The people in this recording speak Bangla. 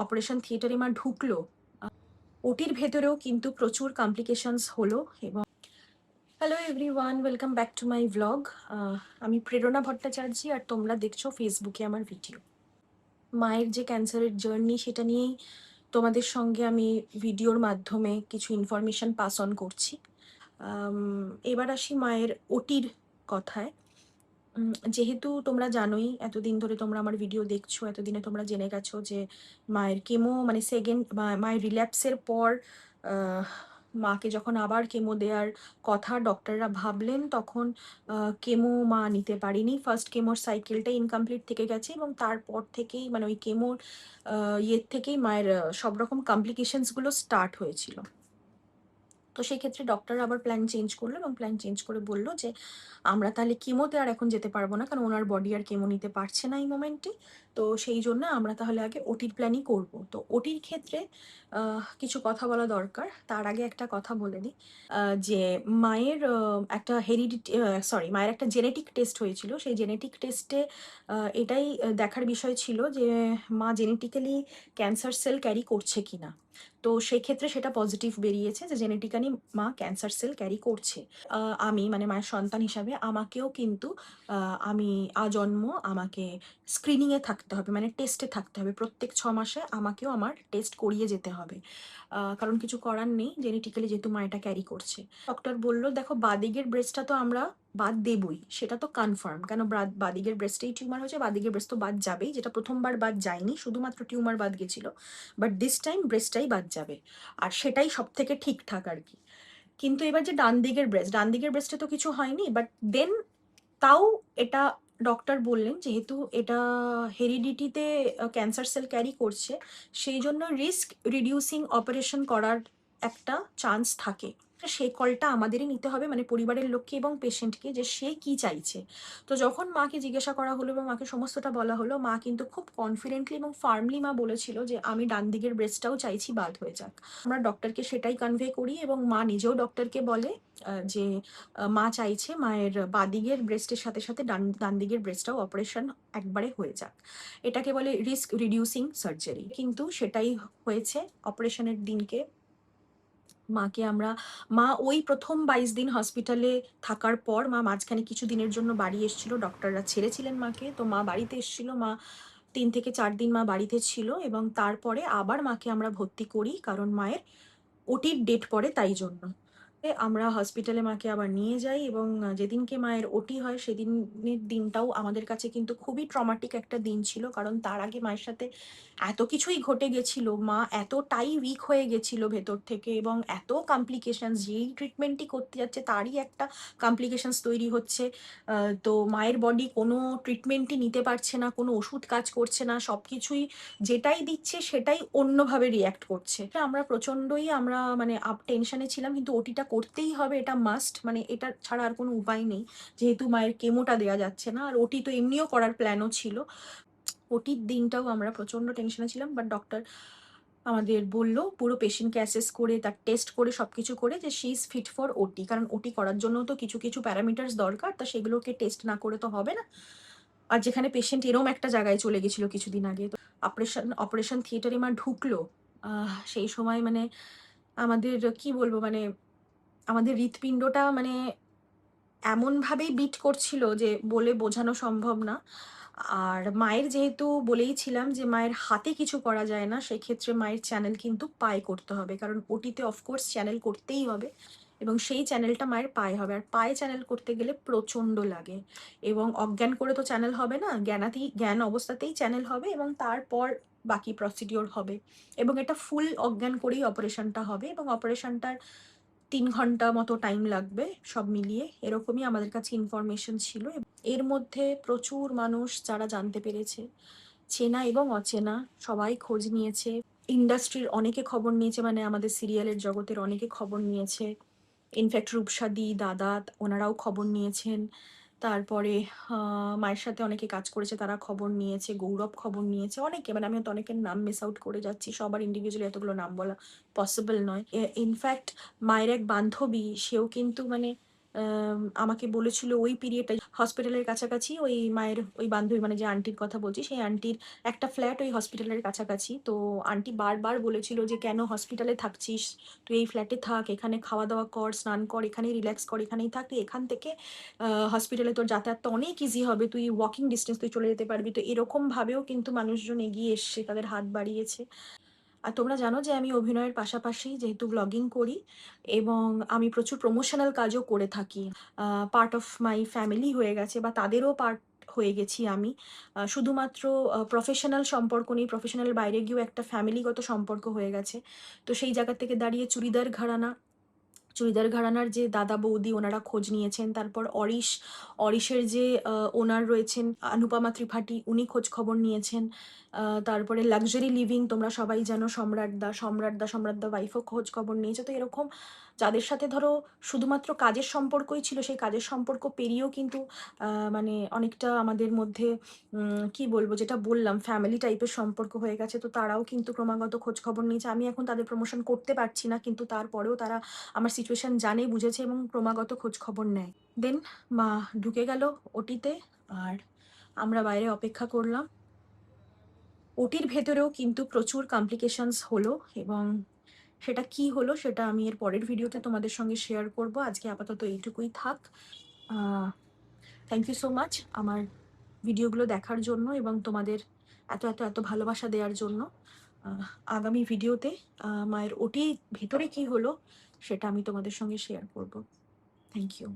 অপারেশন থিয়েটারে মা ঢুকলো, ওটির ভেতরেও কিন্তু প্রচুর কমপ্লিকেশনস হলো। এবং hello everyone, welcome back to my vlog. আমি প্রেরণা ভট্টাচার্য আর তোমরা দেখছো ফেসবুকে আমার ভিডিও। মায়ের যে ক্যান্সারের জার্নি সেটা নিয়েই তোমাদের সঙ্গে আমি ভিডিওর মাধ্যমে কিছু ইনফরমেশন পাস অন করছি। এবার আসি মায়ের ওটির কথায়। যেহেতু তোমরা জানোই, এতদিন ধরে তোমরা আমার ভিডিও দেখছো, এতদিনে তোমরা জেনে গেছো যে মায়ের কেমো মানে সেকেন্ড মায়ের রিল্যাপসের পর মাকে যখন আবার কেমো দেওয়ার কথা ডক্টররা ভাবলেন, তখন কেমো মা নিতে পারেনি। ফার্স্ট কেমোর সাইকেলটা ইনকমপ্লিট থেকে গেছে এবং তারপর থেকেই মানে ওই কেমোর ইয়ের থেকেই মায়ের সব রকম কমপ্লিকেশনসগুলো স্টার্ট হয়েছিল। তো সেই ক্ষেত্রে ডক্টর আবার প্ল্যান চেঞ্জ করলো এবং প্ল্যান চেঞ্জ করে বললো যে আমরা তাহলে কেমোতে আর এখন যেতে পারবো না, কারণ ওনার বডি আর কেমো নিতে পারছে না এই মোমেন্টে। তো সেই জন্য আমরা তাহলে আগে ওটির প্ল্যানই করব। তো ওটির ক্ষেত্রে কিছু কথা বলা দরকার। তার আগে একটা কথা বলে দিই, যে মায়ের একটা মায়ের একটা জেনেটিক টেস্ট হয়েছিল। সেই জেনেটিক টেস্টে এটাই দেখার বিষয় ছিল যে মা জেনেটিক্যালি ক্যান্সার সেল ক্যারি করছে কিনা। তো সেক্ষেত্রে সেটা পজিটিভ বেরিয়েছে যে জেনেটিক্যালি মা ক্যান্সার সেল ক্যারি করছে। আমি মানে মায়ের সন্তান হিসাবে আমাকেও কিন্তু আমি আজন্ম আমাকে স্ক্রিনিংয়ে থাকতে হবে, মানে টেস্টে থাকতে হবে। প্রত্যেক 6 মাসে আমাকেও আমার টেস্ট করিয়ে যেতে হবে, কারণ কিছু করার নেই, জেনেটিক্যালি যেহেতু মা এটা ক্যারি করছে। ডক্টর বললো দেখো, বাদিকের ব্রেস্টটা তো আমরা বাদ দেবই, সেটা তো কনফার্ম, কেন বাদিকের ব্রেস্টেই টিউমার হয়েছে, বাদিকের ব্রেস্ট তো বাদ যাবেই, যেটা প্রথমবার বাদ যায়নি, শুধুমাত্র টিউমার বাদ গেছিল, বাট দিস টাইম ব্রেস্টটাই বাদ যাবে, আর সেটাই সব থেকে ঠিকঠাক আর কি। কিন্তু এবার যে ডান দিকের ব্রেস্টে তো কিছু হয়নি, বাট দেন তাও এটা ডক্টর বললেন যেহেতু এটা হেরিডিটিতে ক্যান্সার সেল ক্যারি করছে, সেই জন্য রিস্ক রিডিউসিং অপারেশন করার একটা চান্স থাকে। সেই কলটা আমাদেরই নিতে হবে, মানে পরিবারের লোককে এবং পেশেন্টকে, যে সে কি চাইছে। তো যখন মাকে জিজ্ঞাসা করা হলো এবং মাকে সমস্তটা বলা হলো, মা কিন্তু খুব কনফিডেন্টলি এবং ফার্মলি মা বলেছিল যে আমি ডান দিকের ব্রেস্টটাও চাইছি বাদ হয়ে যাক। আমরা ডক্টরকে সেটাই কনভে করি এবং মা নিজেও ডক্টরকে বলে যে মা চাইছে মায়ের বাদিকের ব্রেস্টের সাথে সাথে ডান দিকের ব্রেস্টটাও অপারেশন একবারে হয়ে যাক। এটাকে বলে রিস্ক রিডিউসিং সার্জারি, কিন্তু সেটাই হয়েছে। অপারেশনের দিনকে মা ওই প্রথম 22 দিন হসপিটালে থাকার পর মা মাঝখানে কিছু দিনের জন্য বাড়ি এসেছিল, ডক্টররা ছেড়েছিলেন মাকে, তো মা বাড়িতে এসেছিল। মা 3 থেকে 4 দিন মা বাড়িতে ছিল এবং তারপরে আবার মাকে আমরা ভর্তি করি, কারণ মায়ের ওটির ডেট পড়ে, তাই জন্য আমরা হসপিটালে মাকে আবার নিয়ে যাই। এবং যেদিনকে মায়ের ওটি হয় সেদিনের দিনটাও আমাদের কাছে কিন্তু খুবই ট্রমাটিক একটা দিন ছিল, কারণ তার আগে মায়ের সাথে এত কিছুই ঘটে গেছিল, মা এতটাই উইক হয়ে গেছিল ভেতর থেকে, এবং এত কমপ্লিকেশনস, যেই ট্রিটমেন্টই করতে যাচ্ছে তারই একটা কমপ্লিকেশনস তৈরি হচ্ছে। তো মায়ের বডি কোনো ট্রিটমেন্টই নিতে পারছে না, কোনো ওষুধ কাজ করছে না, সব কিছুই যেটাই দিচ্ছে সেটাই অন্যভাবে রিয়্যাক্ট করছে। আমরা মানে টেনশনে ছিলাম, কিন্তু ওটিটা করতেই হবে, এটা মাস্ট, মানে এটা ছাড়া আর কোনো উপায় নেই, যেহেতু মায়ের কেমোটা দেওয়া যাচ্ছে না। আর ওটি তো এমনিও করার প্ল্যানও ছিল। ওটির দিনটাও আমরা প্রচন্ড টেনশনে ছিলাম, বাট ডক্টর আমাদের বললো পুরো পেশেন্টকে অ্যাসেস করে, তার টেস্ট করে, সবকিছু করে, যে শি ইজ ফিট ফর ওটি, কারণ ওটি করার জন্য তো কিছু কিছু প্যারামিটার্স দরকার, তা সেগুলোকে টেস্ট না করে তো হবে না। আর যেখানে পেশেন্ট এরম একটা জায়গায় চলে গেছিল কিছুদিন আগে, তো অপারেশন থিয়েটারে মা ঢুকলো, সেই সময় মানে আমাদের কি বলবো, মানে আমাদের হৃৎপিণ্ডটা মানে এমনভাবেই বিট করছিল যে বলে বোঝানো সম্ভব না। আর মায়ের যেহেতু বলেইছিলাম যে মায়ের হাতে কিছু করা যায় না, সেক্ষেত্রে মায়ের চ্যানেল কিন্তু পায়ে করতে হবে, কারণ ওটিতে অফকোর্স চ্যানেল করতেই হবে, এবং সেই চ্যানেলটা মায়ের পায়ে হবে। আর পায়ে চ্যানেল করতে গেলে প্রচণ্ড লাগে, এবং অজ্ঞান করে তো চ্যানেল হবে না, জ্ঞান অবস্থাতেই চ্যানেল হবে, এবং তারপর বাকি প্রসিডিওর হবে, এবং এটা ফুল অজ্ঞান করেই অপারেশনটা হবে, এবং অপারেশনটার 3 ঘন্টা মতো টাইম লাগবে সব মিলিয়ে, এরকমই আমাদের কাছে ইনফরমেশন ছিল। এর মধ্যে প্রচুর মানুষ যারা জানতে পেরেছে, চেনা এবং অচেনা সবাই খোঁজ নিয়েছে, ইন্ডাস্ট্রির অনেকে খবর নিয়েছে, মানে আমাদের সিরিয়ালের জগতের অনেকে খবর নিয়েছে, ইনফ্যাক্ট রূপসাদি দাদা ওনারাও খবর নিয়েছেন। তারপরে মায়ের সাথে অনেকে কাজ করেছে তারা খবর নিয়েছে, গৌরব খবর নিয়েছে, অনেকে, মানে আমি তো অনেকের নাম মিস আউট করে যাচ্ছি, সবার ইন্ডিভিজুয়ালি এতগুলো নাম বলা পসিবল নয়। ইনফ্যাক্ট মায়ের এক বান্ধবী, সেও কিন্তু মানে আমাকে বলেছিল ওই পিরিয়ডটা হসপিটালের কাছাকাছি ওই মায়ের ওই বান্ধবী মানে যে আন্টির কথা বলছি সেই আন্টির একটা ফ্ল্যাট ওই হসপিটালের কাছাকাছি। তো আন্টি বারবার বলেছিল যে, "কেন হসপিটালে থাকছিস? তুই এই ফ্ল্যাটে থাক, এখানে খাওয়া-দাওয়া কর, স্নান কর, এখানেই রিল্যাক্স কর, এখানেই থাক। তুই এখান থেকে হসপিটালে তোর যাতায়াতটা অনেক ইজি হবে। তুই ওয়াকিং ডিসট্যান্স তুই চলে যেতে পারবি।" তো এরকমভাবেও কিন্তু মানুষজন এগিয়ে এসছে, তাদের হাত বাড়িয়েছে। আর তোমরা জানো যে আমি অভিনয়ের পাশাপাশি যেহেতু ব্লগিং করি এবং আমি প্রচুর প্রমোশনাল কাজও করে থাকি। পার্ট অফ মাই ফ্যামিলি হয়ে গেছে বা তাদেরও পার্ট হয়ে গেছি আমি। শুধুমাত্র প্রফেশনাল সম্পর্ক নেই, প্রফেশনাল বাইরে গিয়েও একটা ফ্যামিলিগত সম্পর্ক হয়ে গেছে। তো সেই জায়গা থেকে দাঁড়িয়ে চুড়িদার ঘরানার যে দাদা বৌদি ওনারা খোঁজ নিয়েছেন। তারপর অরিশের যে ওনার রয়েছেন অনুপমা ত্রিপাঠী, উনি খোঁজ খবর নিয়েছেন। তারপরে লাক্সারি লিভিং তোমরা সবাই জানো, সম্রাটদা ওয়াইফও খোঁজ খবর নিয়েছে। তো এরকম যাদের সাথে ধরো শুধুমাত্র কাজের সম্পর্কই ছিল, সেই কাজের সম্পর্ক পেরিয়েও কিন্তু মানে অনেকটা আমাদের মধ্যে কি বলবো, যেটা বললাম ফ্যামিলি টাইপের সম্পর্ক হয়ে গেছে। তো তারাও কিন্তু ক্রমাগত খোঁজ খবর নিয়েছে। আমি এখন তাদের প্রমোশন করতে পারছি না, কিন্তু তারপরেও তারা আমার সিচুয়েশন জানে, বুঝেছে এবং ক্রমাগত খোঁজ খবর নেয়। দেন মা ঢুকে গেল ওটিতে, আর আমরা বাইরে অপেক্ষা করলাম। ওটির ভেতরেও কিন্তু প্রচুর কমপ্লিকেশনস হলো এবং সেটা কি হলো সেটা আমি এর পরের ভিডিওতে তোমাদের সঙ্গে শেয়ার করব। আজকে আপাতত এইটুকুই থাক। থ্যাংক ইউ সো মাচ আমার ভিডিওগুলো দেখার জন্য এবং তোমাদের এত এত এত ভালোবাসা দেওয়ার জন্য। আগামী ভিডিওতে মায়ের ওটি ভেতরে কি হলো সেটা আমি তোমাদের সঙ্গে শেয়ার করব। Thank you.